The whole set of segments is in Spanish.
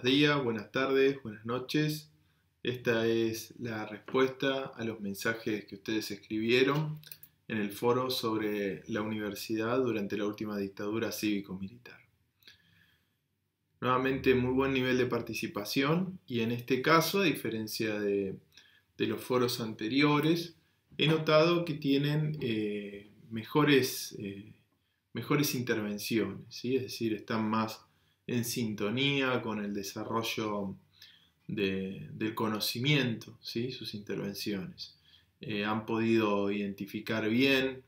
Buenos días, buenas tardes, buenas noches. Esta es la respuesta a los mensajes que ustedes escribieron en el foro sobre la universidad durante la última dictadura cívico-militar. Nuevamente muy buen nivel de participación y en este caso, a diferencia de los foros anteriores, he notado que tienen mejores intervenciones, ¿sí? Es decir, están más en sintonía con el desarrollo del conocimiento, ¿sí? Sus intervenciones. Han podido identificar bien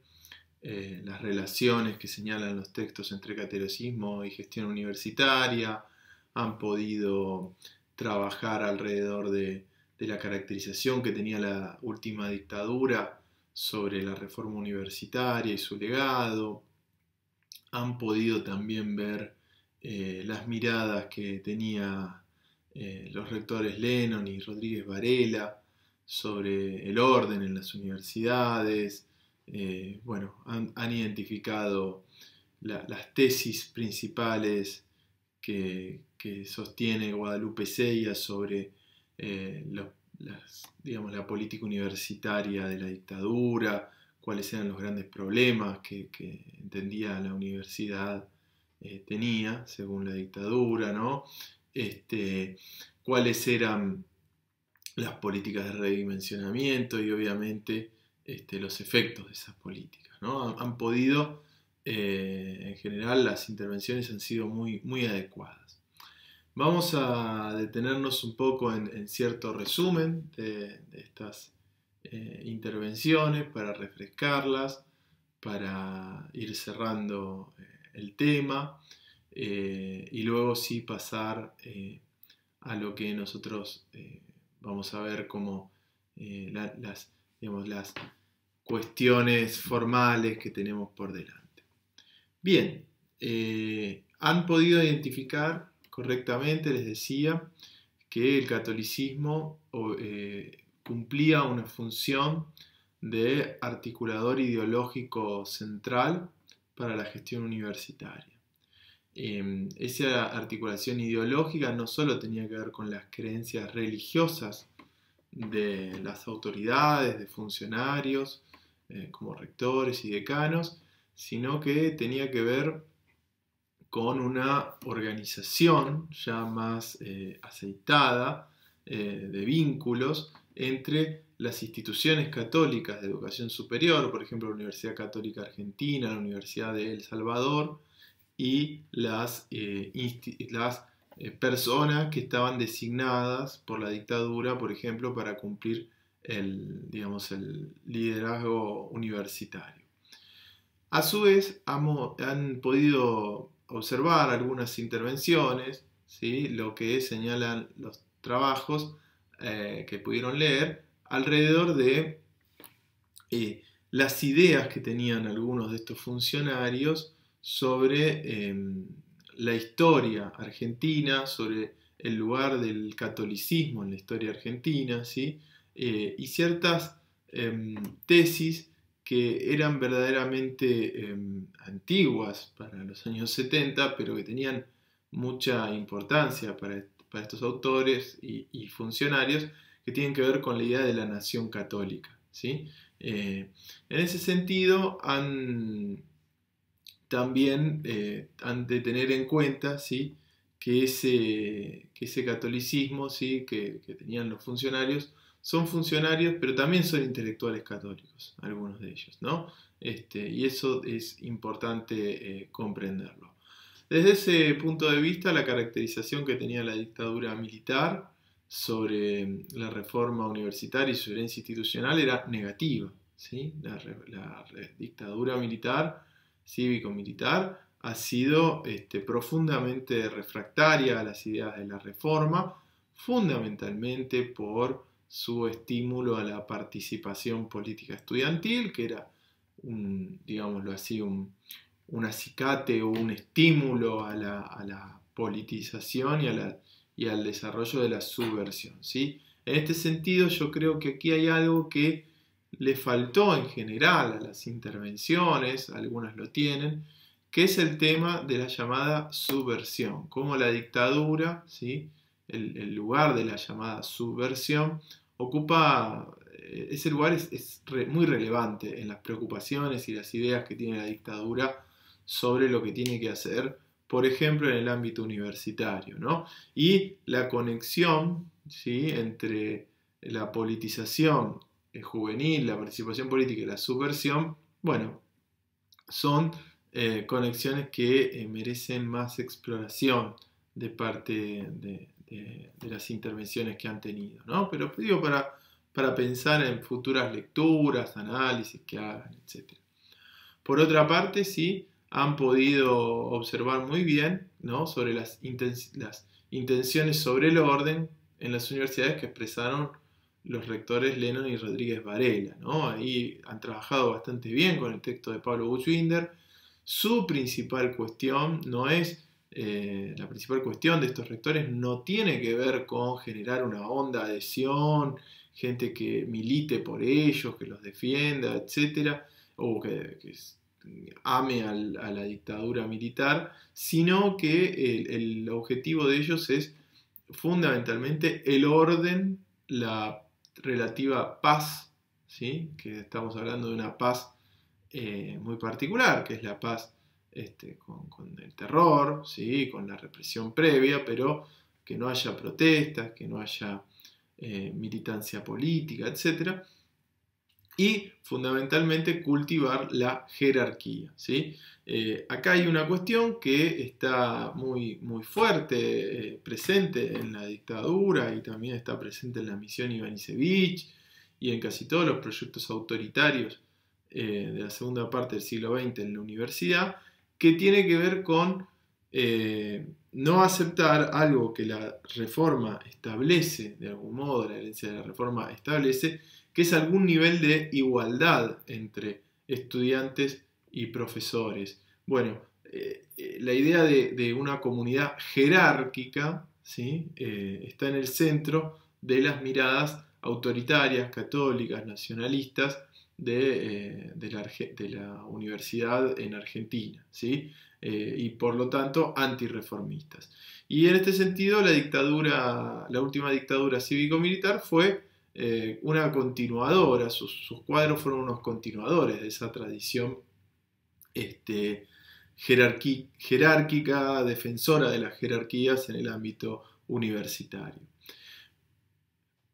las relaciones que señalan los textos entre catolicismo y gestión universitaria, han podido trabajar alrededor de la caracterización que tenía la última dictadura sobre la reforma universitaria y su legado, han podido también ver las miradas que tenía los rectores Lennon y Rodríguez Varela sobre el orden en las universidades. Han identificado las tesis principales que sostiene Guadalupe Sella sobre la política universitaria de la dictadura, cuáles eran los grandes problemas que entendía la universidad tenía según la dictadura, ¿no? Cuáles eran las políticas de redimensionamiento y obviamente los efectos de esas políticas, ¿no? Han podido, en general, las intervenciones han sido muy adecuadas. Vamos a detenernos un poco en cierto resumen de estas intervenciones para refrescarlas, para ir cerrando el tema y luego sí pasar a lo que nosotros vamos a ver como las cuestiones formales que tenemos por delante. Bien, han podido identificar correctamente, les decía, que el catolicismo cumplía una función de articulador ideológico central para la gestión universitaria. Esa articulación ideológica no solo tenía que ver con las creencias religiosas de las autoridades, de funcionarios, como rectores y decanos, sino que tenía que ver con una organización ya más aceitada de vínculos entre las instituciones católicas de educación superior, por ejemplo la Universidad Católica Argentina, la Universidad de El Salvador, y las personas que estaban designadas por la dictadura, por ejemplo, para cumplir el liderazgo universitario. A su vez, han podido observar algunas intervenciones, ¿sí? Lo que señalan los trabajos que pudieron leer alrededor de las ideas que tenían algunos de estos funcionarios sobre la historia argentina, sobre el lugar del catolicismo en la historia argentina, ¿sí? Y ciertas tesis que eran verdaderamente antiguas para los años 70, pero que tenían mucha importancia para estos autores y funcionarios, que tienen que ver con la idea de la nación católica, ¿sí? En ese sentido, también han de tener en cuenta, ¿sí? que ese catolicismo, ¿sí? que tenían los funcionarios, son funcionarios, pero también son intelectuales católicos, algunos de ellos, ¿no? Y eso es importante comprenderlo. Desde ese punto de vista, la caracterización que tenía la dictadura militar sobre la reforma universitaria y su herencia institucional era negativa, ¿sí? La dictadura militar, cívico-militar, ha sido profundamente refractaria a las ideas de la reforma, fundamentalmente por su estímulo a la participación política estudiantil, que era digámoslo así, un acicate o un estímulo a la politización y al desarrollo de la subversión, ¿sí? En este sentido, yo creo que aquí hay algo que le faltó en general a las intervenciones, algunas lo tienen, que es el tema de la llamada subversión, cómo la dictadura, ¿sí? el lugar de la llamada subversión, ocupa, ese lugar muy relevante en las preocupaciones y las ideas que tiene la dictadura sobre lo que tiene que hacer, por ejemplo, en el ámbito universitario, ¿no? Y la conexión, ¿sí?, entre la politización juvenil, la participación política y la subversión, bueno, son conexiones que merecen más exploración de parte de las intervenciones que han tenido, ¿no? Pero digo, para pensar en futuras lecturas, análisis que hagan, etc. Por otra parte, sí, han podido observar muy bien, ¿no?, sobre las intenciones sobre el orden en las universidades que expresaron los rectores Lennon y Rodríguez Varela, ¿no? Ahí han trabajado bastante bien con el texto de Pablo Buchbinder. Su principal cuestión no es, la principal cuestión de estos rectores no tiene que ver con generar una honda adhesión, gente que milite por ellos, que los defienda, etc., o que ame a la dictadura militar, sino que el objetivo de ellos es fundamentalmente el orden, la relativa paz, ¿sí?, que estamos hablando de una paz muy particular, que es la paz con el terror, ¿sí?, con la represión previa, pero que no haya protestas, que no haya militancia política, etc. Y fundamentalmente cultivar la jerarquía, ¿sí? Acá hay una cuestión que está muy, muy fuerte, presente en la dictadura y también está presente en la misión Ivanišević y en casi todos los proyectos autoritarios de la segunda parte del siglo XX en la universidad, que tiene que ver con no aceptar algo que la reforma establece, de algún modo la herencia de la reforma establece, que es algún nivel de igualdad entre estudiantes y profesores. Bueno, la idea de una comunidad jerárquica, ¿sí?, está en el centro de las miradas autoritarias, católicas, nacionalistas de la universidad en Argentina, ¿sí? Y por lo tanto antirreformistas. Y en este sentido la última dictadura cívico-militar fue una continuadora, sus cuadros fueron unos continuadores de esa tradición jerárquica, defensora de las jerarquías en el ámbito universitario.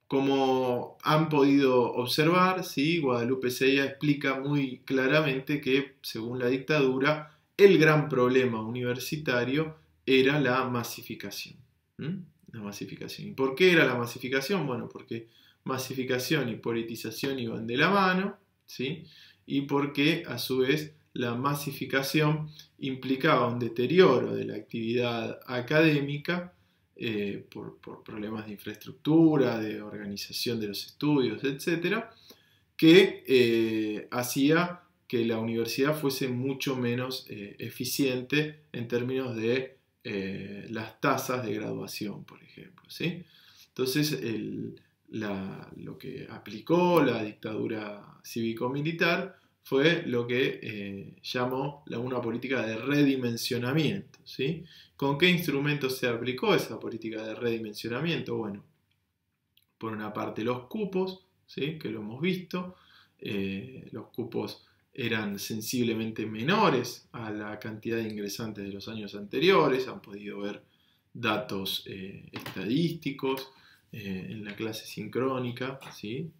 Como han podido observar, ¿sí?, Guadalupe Sella explica muy claramente que, según la dictadura, el gran problema universitario era la masificación. La masificación. ¿Y por qué era la masificación? Bueno, porque masificación y politización iban de la mano, ¿sí?, y porque a su vez la masificación implicaba un deterioro de la actividad académica por problemas de infraestructura, de organización de los estudios, etc., que hacía que la universidad fuese mucho menos eficiente en términos de las tasas de graduación, por ejemplo, ¿sí? Entonces, lo que aplicó la dictadura cívico-militar fue lo que llamó una política de redimensionamiento, ¿sí? ¿Con qué instrumentos se aplicó esa política de redimensionamiento? Bueno, por una parte los cupos, ¿sí?, que lo hemos visto. Los cupos eran sensiblemente menores a la cantidad de ingresantes de los años anteriores, han podido ver datos estadísticos en la clase sincrónica, ¿sí?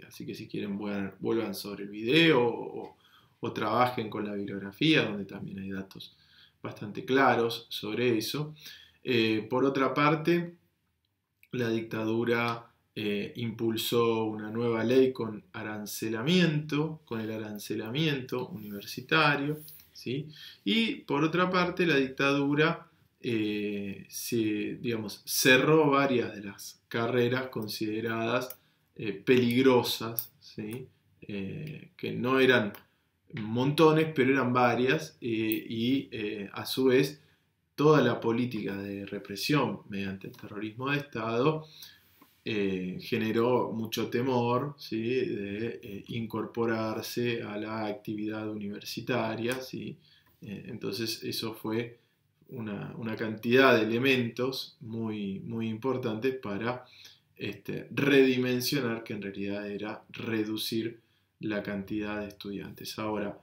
Así que si quieren vuelvan sobre el video o trabajen con la bibliografía, donde también hay datos bastante claros sobre eso. Por otra parte, la dictadura impulsó una nueva ley con el arancelamiento universitario, ¿sí? Y por otra parte, la dictadura cerró varias de las carreras consideradas peligrosas, ¿sí? Que no eran montones, pero eran varias, y a su vez toda la política de represión mediante el terrorismo de Estado generó mucho temor, ¿sí?, de incorporarse a la actividad universitaria, ¿sí? Entonces eso fue una cantidad de elementos muy, muy importantes para redimensionar, que en realidad era reducir la cantidad de estudiantes. Ahora,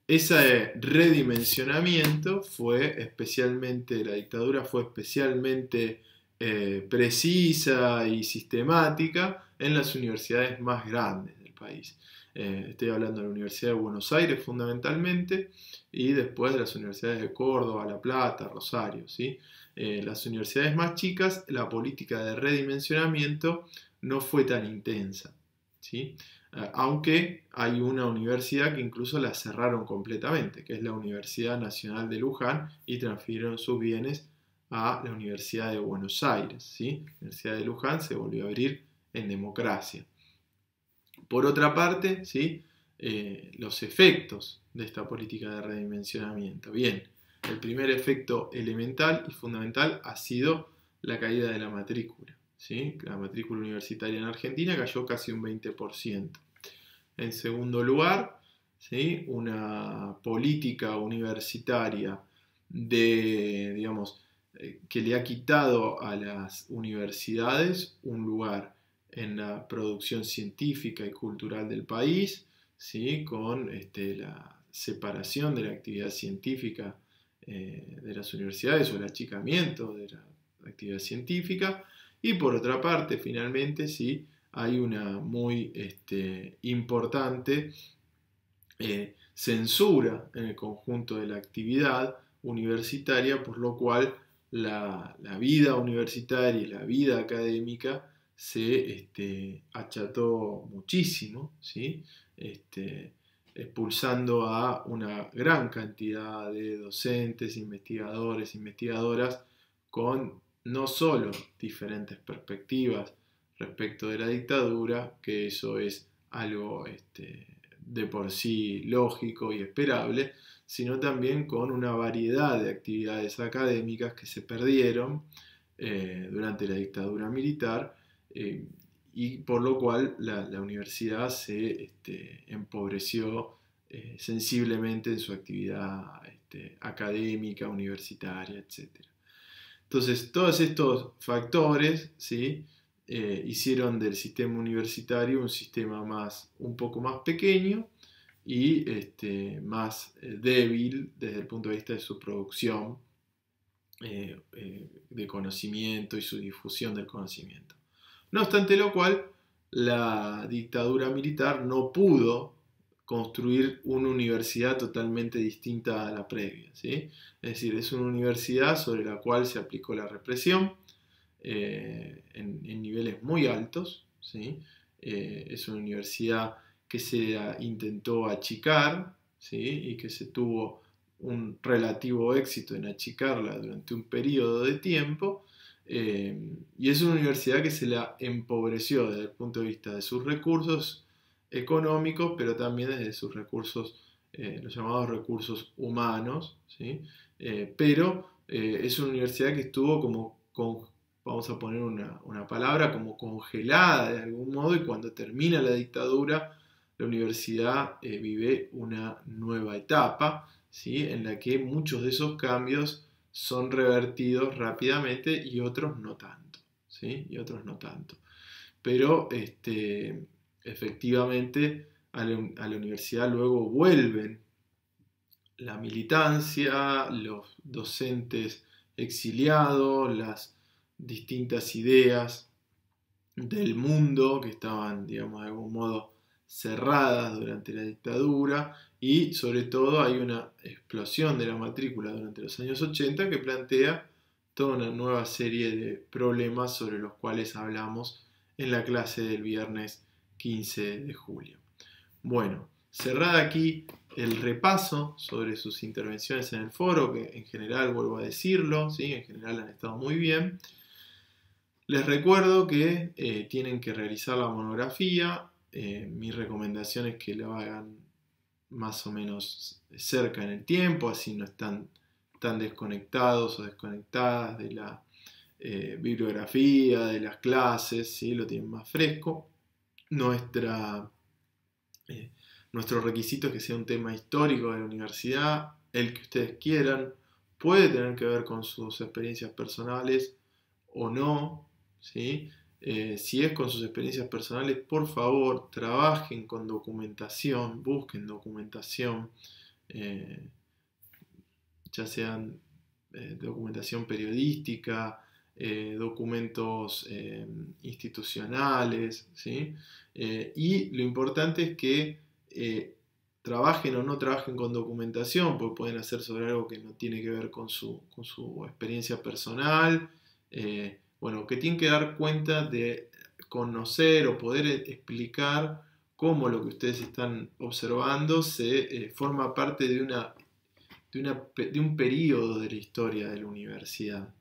ese redimensionamiento la dictadura fue especialmente precisa y sistemática en las universidades más grandes del país. Estoy hablando de la Universidad de Buenos Aires fundamentalmente, y después de las universidades de Córdoba, La Plata, Rosario, ¿sí? Las universidades más chicas, la política de redimensionamiento no fue tan intensa, ¿sí? Aunque hay una universidad que incluso la cerraron completamente, que es la Universidad Nacional de Luján, y transfirieron sus bienes a la Universidad de Buenos Aires, ¿sí? La Universidad de Luján se volvió a abrir en democracia. Por otra parte, ¿sí? Los efectos de esta política de redimensionamiento. Bien, el primer efecto elemental y fundamental ha sido la caída de la matrícula, ¿sí? La matrícula universitaria en Argentina cayó casi un 20%. En segundo lugar, ¿sí? Una política universitaria que le ha quitado a las universidades un lugar en la producción científica y cultural del país, ¿sí? Con la separación de la actividad científica de las universidades, o el achicamiento de la actividad científica. Y por otra parte, finalmente, sí, hay una muy importante censura en el conjunto de la actividad universitaria, por lo cual la vida universitaria y la vida académica se acható muchísimo, ¿sí? Expulsando a una gran cantidad de docentes, investigadores, investigadoras, con no solo diferentes perspectivas respecto de la dictadura, que eso es algo de por sí lógico y esperable, sino también con una variedad de actividades académicas que se perdieron durante la dictadura militar, y por lo cual la universidad se empobreció sensiblemente en su actividad académica, universitaria, etc. Entonces, todos estos factores, ¿sí? Hicieron del sistema universitario un sistema un poco más pequeño y más débil desde el punto de vista de su producción de conocimiento y su difusión del conocimiento. No obstante lo cual, la dictadura militar no pudo construir una universidad totalmente distinta a la previa, ¿sí? Es decir, es una universidad sobre la cual se aplicó la represión en niveles muy altos, ¿sí? Es una universidad que se intentó achicar, ¿sí? Y que se tuvo un relativo éxito en achicarla durante un periodo de tiempo, y es una universidad que se la empobreció desde el punto de vista de sus recursos económicos, pero también desde sus recursos, los llamados recursos humanos, ¿sí? Pero es una universidad que estuvo vamos a poner una palabra, como congelada de algún modo, y cuando termina la dictadura, la universidad vive una nueva etapa, ¿sí? En la que muchos de esos cambios son revertidos rápidamente y otros no tanto, ¿sí? Y otros no tanto. Pero efectivamente a la universidad luego vuelven la militancia, los docentes exiliados, las distintas ideas del mundo que estaban, digamos, de algún modo cerradas durante la dictadura, y sobre todo hay una explosión de la matrícula durante los años 80 que plantea toda una nueva serie de problemas sobre los cuales hablamos en la clase del viernes 15 de julio. Bueno, cerrada aquí el repaso sobre sus intervenciones en el foro, que en general, vuelvo a decirlo, ¿sí? En general han estado muy bien. Les recuerdo que tienen que realizar la monografía. Mi recomendación es que lo hagan más o menos cerca en el tiempo, así no están tan desconectados o desconectadas de la bibliografía, de las clases, ¿sí? Lo tienen más fresco. Nuestro requisito es que sea un tema histórico de la universidad, el que ustedes quieran. puede tener que ver con sus experiencias personales o no, ¿sí? Si es con sus experiencias personales, por favor, trabajen con documentación, busquen documentación, eh, ya sean documentación periodística, documentos institucionales, ¿sí? Y lo importante es que trabajen o no trabajen con documentación, porque pueden hacer sobre algo que no tiene que ver con su experiencia personal, bueno, que tienen que dar cuenta de conocer o poder explicar cómo lo que ustedes están observando se forma parte de un periodo de la historia de la universidad.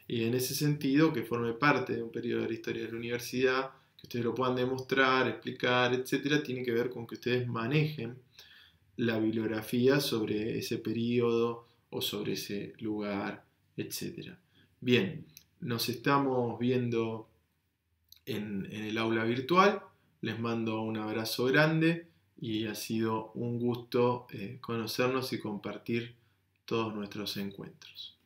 Y en ese sentido, que forme parte de un periodo de la historia de la universidad, que ustedes lo puedan demostrar, explicar, etcétera, tiene que ver con que ustedes manejen la bibliografía sobre ese periodo o sobre ese lugar, etcétera. Bien, nos estamos viendo en el aula virtual. Les mando un abrazo grande y ha sido un gusto conocernos y compartir todos nuestros encuentros.